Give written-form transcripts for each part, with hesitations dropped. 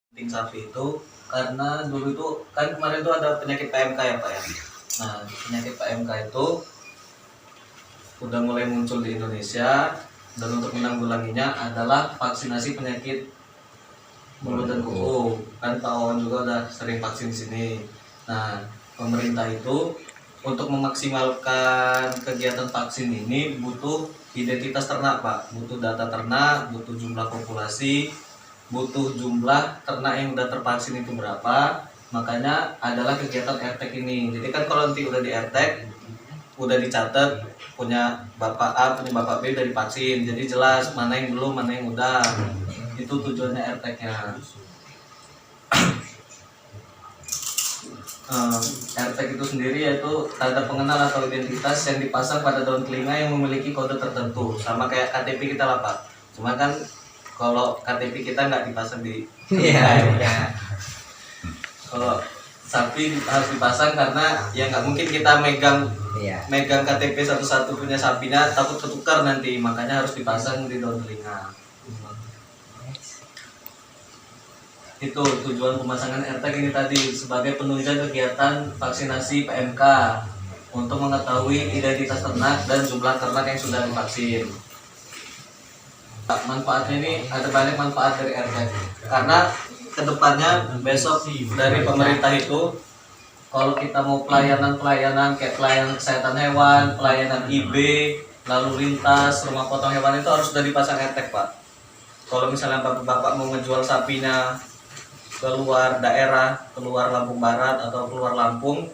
Penting sapi itu karena dulu itu kan kemarin itu ada penyakit PMK ya Pak ya. Nah penyakit PMK itu udah mulai muncul di Indonesia dan untuk menanggulanginya adalah vaksinasi penyakit mulut dan kuku. Kan Pak Wawan juga udah sering vaksin di sini. Nah pemerintah itu untuk memaksimalkan kegiatan vaksin ini butuh identitas ternak Pak, butuh data ternak, butuh jumlah populasi, butuh jumlah ternak yang udah tervaksin itu berapa. Makanya adalah kegiatan RTEK ini. Jadi kan kalau nanti udah di RTEK udah dicatat punya bapak A, punya bapak B udah divaksin, jadi jelas mana yang belum, mana yang udah. Itu tujuannya RTEK-nya. RTEK itu sendiri yaitu tanda pengenal atau identitas yang dipasang pada daun telinga yang memiliki kode tertentu, sama kayak KTP kita lah Pak. Cuma kan kalau KTP kita nggak dipasang di Iya. kalau sapi harus dipasang karena ya nggak mungkin kita megang KTP satu-satu punya sapinya, takut ketukar nanti, makanya harus dipasang di daun telinga. Itu tujuan pemasangan RTEK ini tadi sebagai penunjang kegiatan vaksinasi PMK untuk mengetahui identitas ternak dan jumlah ternak yang sudah divaksin. Manfaatnya ini ada banyak manfaat dari RTEK karena kedepannya besok dari pemerintah itu kalau kita mau pelayanan kayak pelayanan kesehatan hewan, pelayanan IB, lalu lintas, rumah potong hewan itu harus sudah dipasang RTEK Pak. Kalau misalnya bapak-bapak mau ngejual sapinya keluar daerah, keluar Lampung Barat atau keluar Lampung,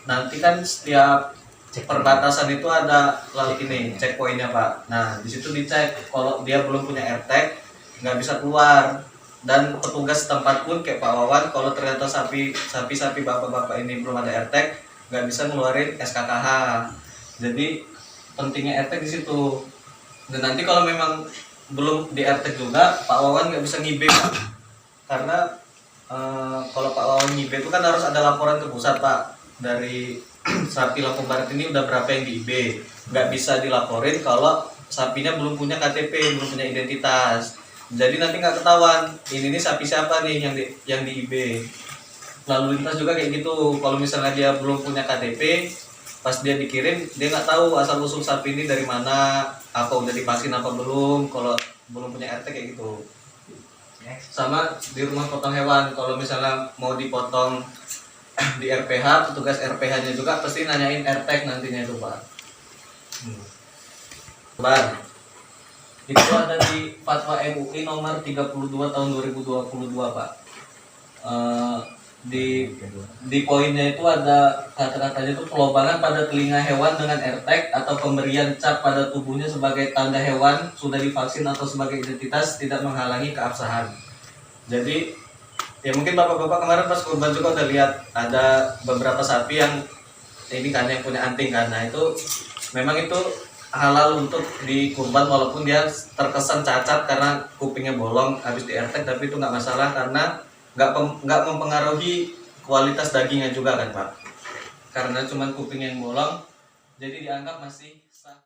nanti kan setiap perbatasan itu ada lalu ini checkpointnya Pak. Nah di situ dicek kalau dia belum punya RTEK nggak bisa keluar, dan petugas setempat pun kayak Pak Wawan kalau ternyata sapi bapak-bapak ini belum ada RTEK nggak bisa ngeluarin SKKH. Jadi pentingnya RTEK di situ. Dan nanti kalau memang belum di RTEK juga Pak Wawan nggak bisa ngibe Pak, karena kalau Pak Wawan ngibe itu kan harus ada laporan ke pusat Pak, dari sapi Lampung Barat ini udah berapa yang di IB. Nggak bisa dilaporin kalau sapinya belum punya KTP, belum punya identitas. Jadi nanti nggak ketahuan ini sapi siapa nih yang di IB. Lalu lintas juga kayak gitu, kalau misalnya dia belum punya KTP, pas dia dikirim dia nggak tahu asal usul sapi ini dari mana, apa udah divaksin apa belum, kalau belum punya RT kayak gitu. Sama di rumah potong hewan, kalau misalnya mau dipotong di RPH, petugas RPH-nya juga pasti nanyain RTEK nantinya itu Pak. Itu ada di Fatwa MUI nomor 32 tahun 2022 Pak. Di poinnya itu ada kata-katanya itu pelobangan pada telinga hewan dengan RTEK atau pemberian cap pada tubuhnya sebagai tanda hewan sudah divaksin atau sebagai identitas tidak menghalangi keabsahan. Jadi ya mungkin bapak-bapak kemarin pas kurban juga udah lihat ada beberapa sapi yang ini kan yang punya anting kan. Nah itu memang itu halal untuk dikurban walaupun dia terkesan cacat karena kupingnya bolong habis di RTEK, tapi itu nggak masalah karena nggak mempengaruhi kualitas dagingnya juga kan Pak, karena cuman kuping yang bolong jadi dianggap masih sah.